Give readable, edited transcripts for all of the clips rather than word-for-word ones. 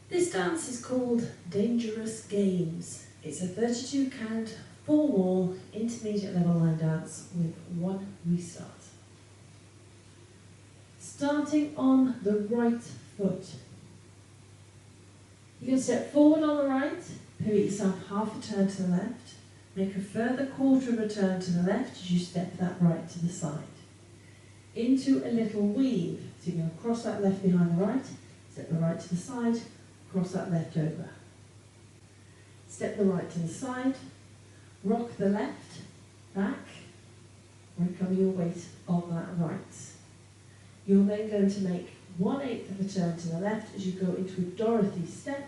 This dance is called Dangerous Games. It's a 32 count, 4-wall, intermediate level line dance with 1 restart. Starting on the right foot. You can step forward on the right, pivot yourself half a turn to the left, make a further quarter of a turn to the left as you step that right to the side. Into a little weave. So you're going to cross that left behind the right, step the right to the side, cross that left over. Step the right to the side, rock the left, back, recover your weight on that right. You're then going to make 1/8 of a turn to the left as you go into a Dorothy step,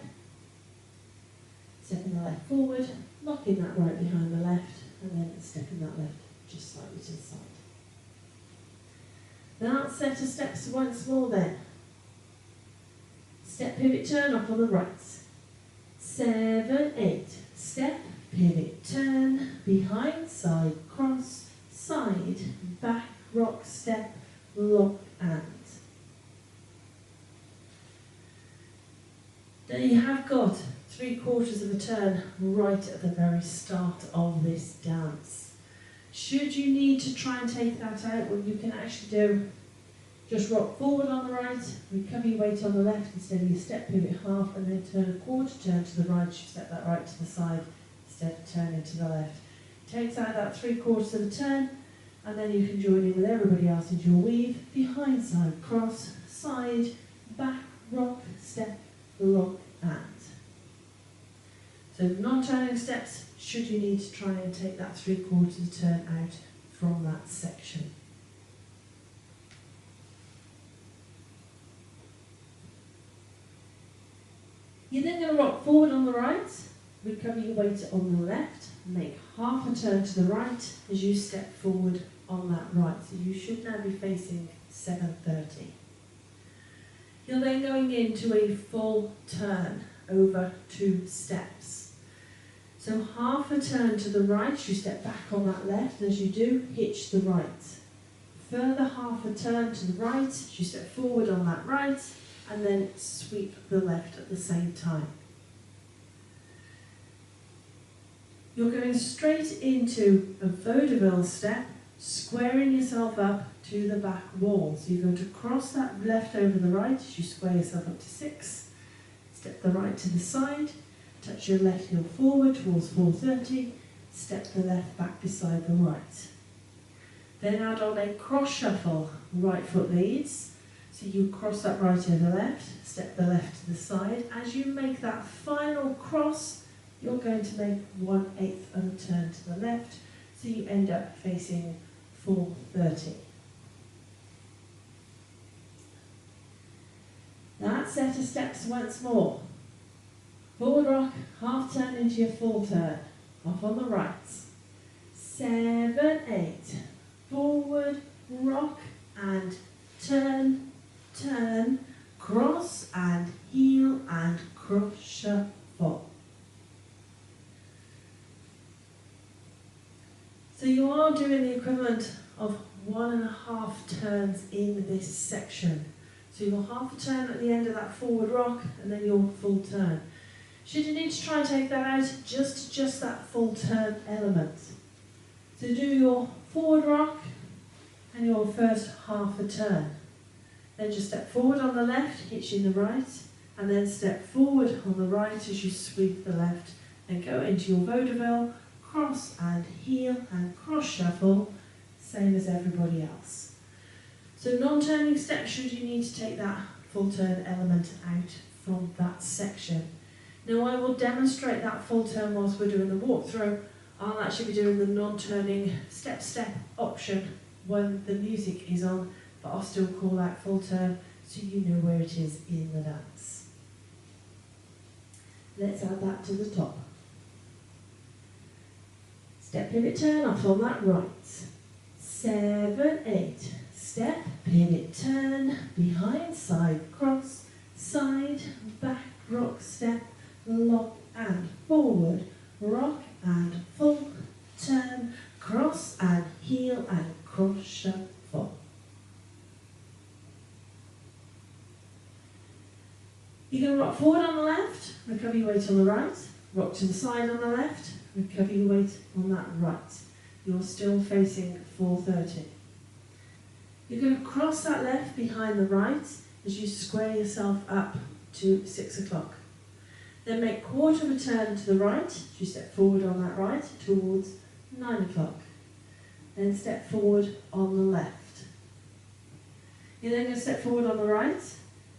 stepping the left forward, locking that right behind the left, and then stepping that left just slightly to the side. Now set of steps once more then. Step, pivot, turn up on the right. 7, 8. Step, pivot, turn, behind, side, cross, side, back, rock, step, lock, and. Now you have got 3/4 of a turn right at the very start of this dance. Should you need to try and take that out, what you can actually do, just rock forward on the right, recover your weight on the left, instead of your step, pivot half, and then turn a quarter turn to the right, you step that right to the side, instead of turning to the left. Takes out that 3/4 of a turn, and then you can join in with everybody else into your weave, behind, side, cross, side, back, rock, step, lock, and. So non-turning steps, should you need to try and take that 3/4 turn out from that section. You're then going to rock forward on the right, recover your weight on the left, make half a turn to the right as you step forward on that right. So you should now be facing 7:30. You're then going into a full turn over 2 steps. So half a turn to the right, you step back on that left, and as you do, hitch the right. Further half a turn to the right, as you step forward on that right, and then sweep the left at the same time. You're going straight into a vaudeville step, squaring yourself up to the back wall. So you're going to cross that left over the right as you square yourself up to 6, step the right to the side, touch your left heel forward towards 4:30, step the left back beside the right. Then add on a cross shuffle, right foot leads. So you cross that right over left, step the left to the side. As you make that final cross, you're going to make 1/8 of a turn to the left, so you end up facing 4:30. That set of steps once more. Forward rock, half turn into your full turn, off on the right. 7, 8. Forward, rock, and turn, turn, cross and heel and cross shuffle. So you are doing the equivalent of 1.5 turns in this section. So your half a turn at the end of that forward rock and then your full turn. Should you need to try and take that out, just that full turn element. So do your forward rock and your first half a turn. Then just step forward on the left, hitching the right, and then step forward on the right as you sweep the left, and go into your vaudeville, cross and heel and cross shuffle, same as everybody else. So non-turning steps should you need to take that full turn element out from that section. Now I will demonstrate that full turn whilst we're doing the walkthrough. I'll actually be doing the non-turning step option when the music is on, but I'll still call out full turn so you know where it is in the dance. Let's add that to the top. Step, pivot, turn off on that right. 7, 8. Step, pivot, turn, behind, side, cross, side, back, rock, step, lock and forward, rock and full, turn, cross and heel and cross shuffle. You're going to rock forward on the left, recover your weight on the right, rock to the side on the left, recover your weight on that right. You're still facing 4:30. You're going to cross that left behind the right as you square yourself up to 6 o'clock. Then make quarter of a turn to the right as you step forward on that right towards 9 o'clock. Then step forward on the left. You're then going to step forward on the right,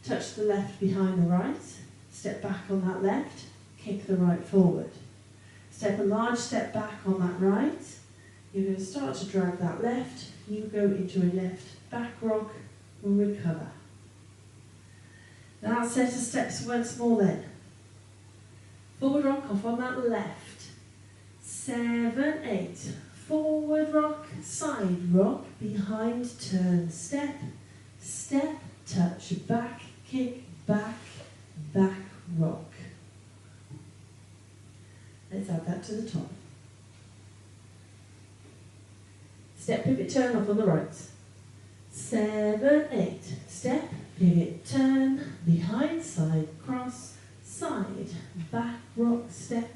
touch the left behind the right, step back on that left, kick the right forward. Step a large step back on that right. You're going to start to drag that left. You go into a left back rock and recover. Now set of steps once more then. Forward rock off on that left. 7, 8. Forward rock, side rock, behind turn, step, step, touch, back, kick, back, back rock. Let's add that to the top. Step, pivot, turn off on the right. 7, 8. Step, pivot, turn, behind, side, cross, side, back, rock, step,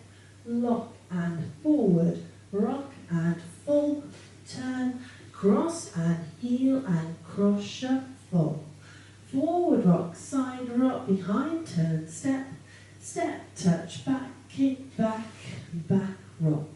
lock and forward, rock and full, turn, cross and heel and cross, shuffle. Forward rock, side rock, behind, turn, step, step, touch, back, kick, back, back rock.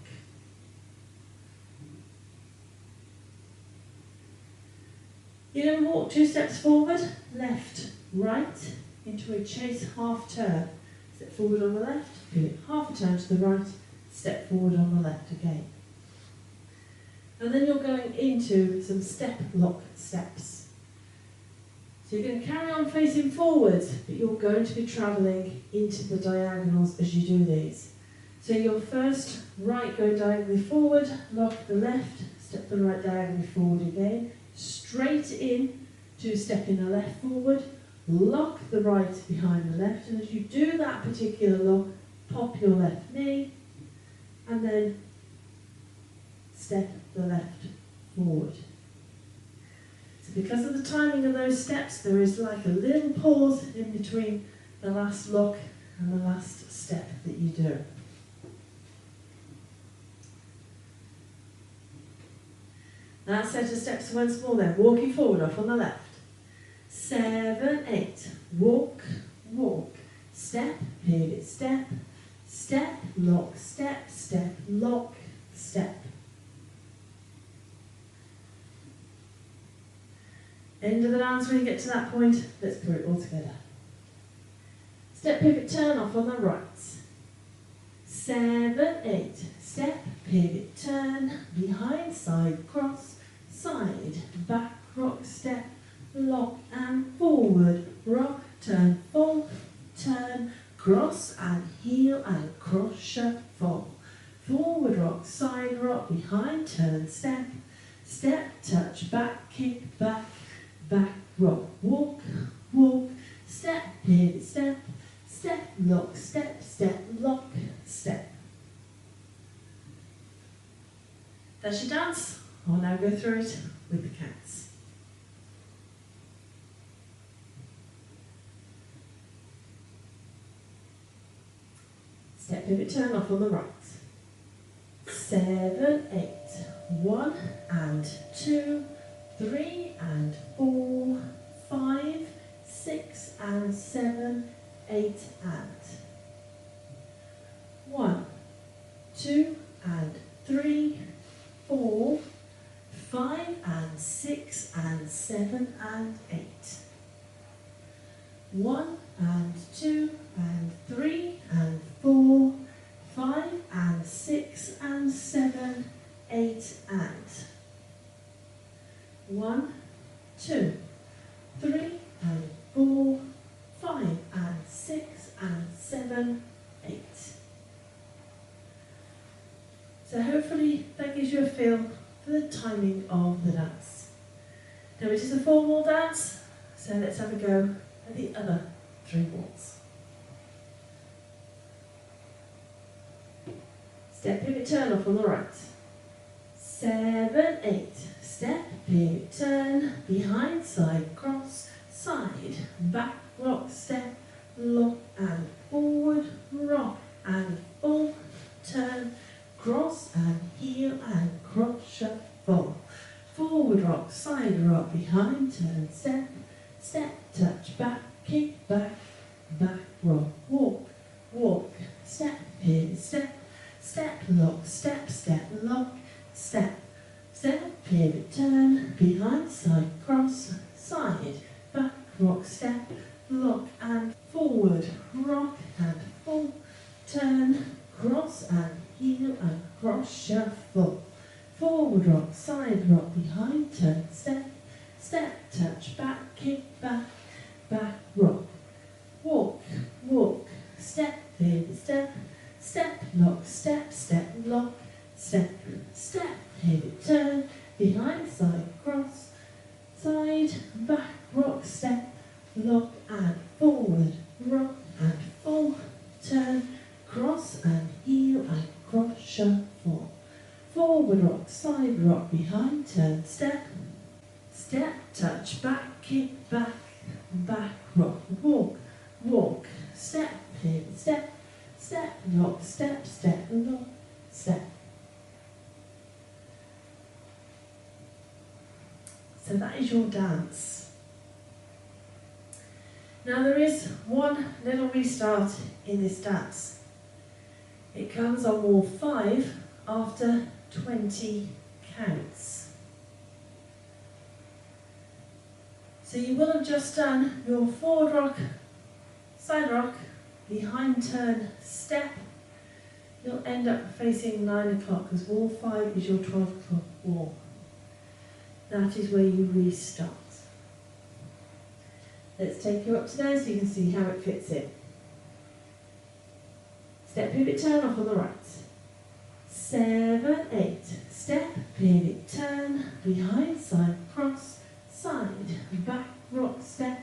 You're going to walk 2 steps forward, left, right, into a chase half turn. Step forward on the left, pivot half a turn to the right, step forward on the left again. And then you're going into some step lock steps. So you're going to carry on facing forwards, but you're going to be travelling into the diagonals as you do these. So your first right going diagonally forward, lock the left, step the right diagonally forward again, straight in to step in the left forward, lock the right behind the left, and as you do that particular lock, pop your left knee, and then step the left forward. So because of the timing of those steps, there is like a little pause in between the last lock and the last step that you do. That set of steps once more then, walking forward off on the left. 7, 8, walk, walk, step, pivot, step, step, lock, step, step, lock, step. End of the dance when you get to that point, let's put it all together. Step, pivot, turn off on the right. 7, 8, step, pivot, turn, behind, side, cross, side, back, rock, step, lock and forward, rock, turn, full, turn, cross and heel and cross, shuffle. Forward rock, side rock, behind, turn, step, step, touch, back, kick, back, back, rock, walk, walk, step, pivot, step, step, lock, step, step, lock, step. That's your dance. I'll now go through it with the cats. Step, pivot, turn off on the right. 7, 8. 1 and 2, 3 and 4, 5, 6 and 7, 8 and. 1, 2 and 3, 4, 5 and 6 and 7 and 8. 1 and 2 and 3 and 4, 5 and 6 and 7, 8 and. 1, 2, 3 and 4, 5 and 6 and 7, 8. So hopefully that gives you a feel for the timing of the dance. Now it is a 4-wall dance, so let's have a go at the other 3 walls. Step, pivot, turn off on the right. 7, 8. Step, pivot, turn, behind, side, cross, side, back, rock, step, lock rock, behind, turn, step, step, touch, back, kick, back, back, rock, walk, walk, step, pivot, step, step, lock, step, step, lock, step, step, pivot, turn, behind, side, cross, side, back, rock, step, lock and forward, rock and full, turn, cross and heel and cross, shuffle, forward rock, side rock, behind, turn, step, step, touch, back, kick, back, back, rock, walk, walk, step, pivot, step, step, lock, step, step, lock, step, step, pivot, turn, behind, side, cross, side, back, rock, step, lock and forward, rock and full, turn, cross and heel and cross, shuffle, forward rock, side rock, behind, turn, step, step, touch, back, kick, back, back, rock, walk, walk, step, pivot, step, step, lock, step, step, lock, step. So that is your dance. Now there is one little restart in this dance. It comes on wall 5 after 20 counts. So you will have just done your forward rock, side rock, behind turn, step. You'll end up facing 9 o'clock because wall 5 is your 12 o'clock wall. That is where you restart. Let's take you up to there so you can see how it fits in. Step, pivot, turn off on the right. 7, 8. Step, pivot, turn, behind, side, cross, side, back, rock, step,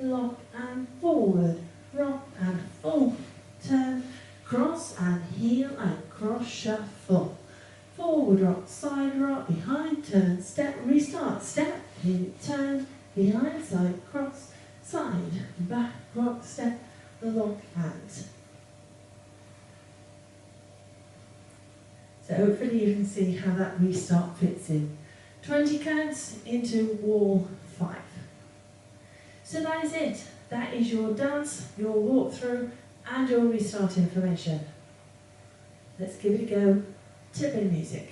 lock and forward, rock and full, turn, cross and heel and cross, shuffle. Forward rock, side rock, behind, turn, step, restart, step, pivot, turn, behind, side, cross, side, back, rock, step, lock and. So hopefully you can see how that restart fits in. 20 counts into wall 5. So that is it. That is your dance, your walkthrough and your restart information. Let's give it a go. Tip in music.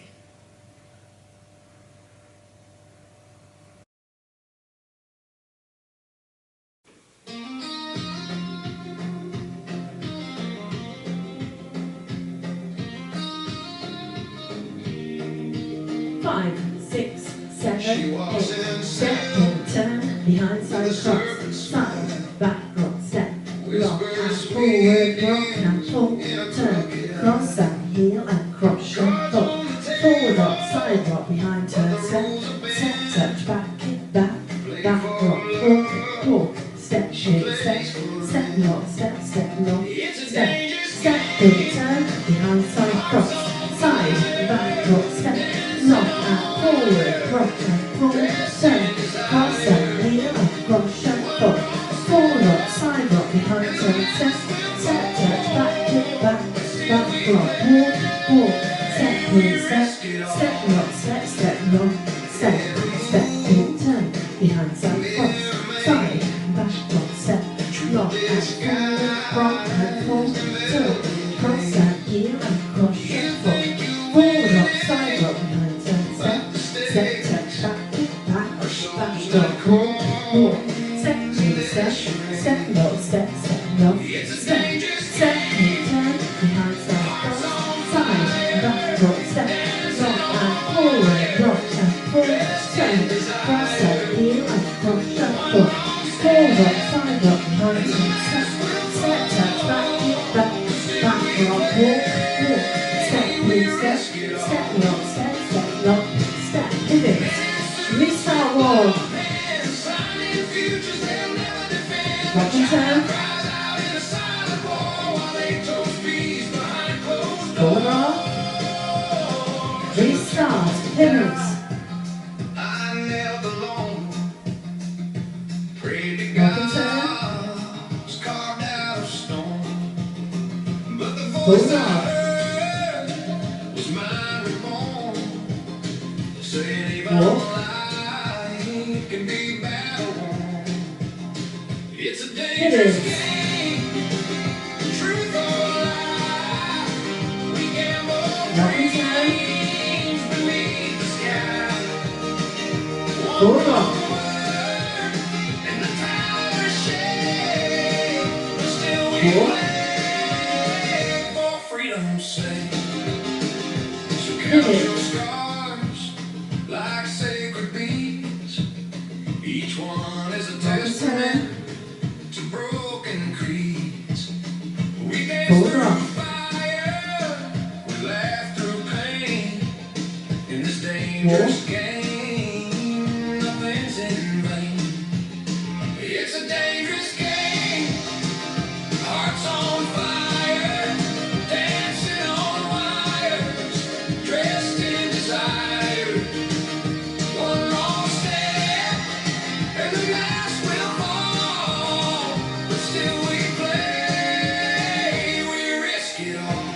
Five, 6, 7, 8. Step and turn, behind, side, cross, side, back, rock, step, lock and forward, rock and full, turn, cross and heel and cross, shuffle, forward rock, side rock, behind, turn, step, step, touch, back, kick, back, back, rock, walk, walk, step, shake, step, step, lock, step, step, lock, step, step, pivot, turn, behind, side, cross, side, back, rock, step, lock and forward, rock and full, turn, cross and heel and cross, shuffle, forward rock, side rock, behind, turn, step, step, touch, back, kick, back, back, rock, walk, walk, step, pivot, step, lock, step, step, lock, step, step, pivot, turn, behind, side, cross, side, back, rock, step, lock and forward, rock and full, turn, cross and heel and cross, shuffle, forward rock, side rock, behind, turn, step, touch, back, kick, back, rock, walk, step, pivot, step, lock, step, lock, step, step, pivot, turn, behind, side, cross, side, back, rock, step, lock and forward, rock and full, turn, cross and heel and cross, shuffle, forward rock, side rock, behind, turn, step, touch, back, kick, back, rock, walk, step, pivot, step, lock, step, lock, step, pivot, restart wall, rock and turn, forward rock, restart, pivot, rock and turn, forward rock, walk, It's a dangerous game. Truth or lie. We gamble dreams beneath the sky. One more word and the tower shake. But still we play for freedom's sake. So count your scars like sacred beads. Each one is a testament to broken creeds. We dance through fire, we laugh through pain. In this dangerous game, nothing's in vain. It's a dangerous game. Hearts on fire, dancing on wires, dressed in desire. One wrong step and the mask will fall, but still we play, we risk it all.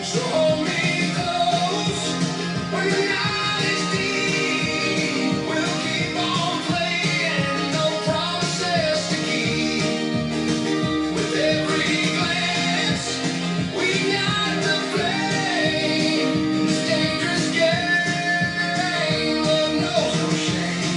So hold me close when the night is deep. We'll keep on playing, no promises to keep. With every glance, we ignite the flame. This dangerous game, love knows no shame.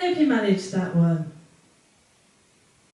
Hope you managed that one.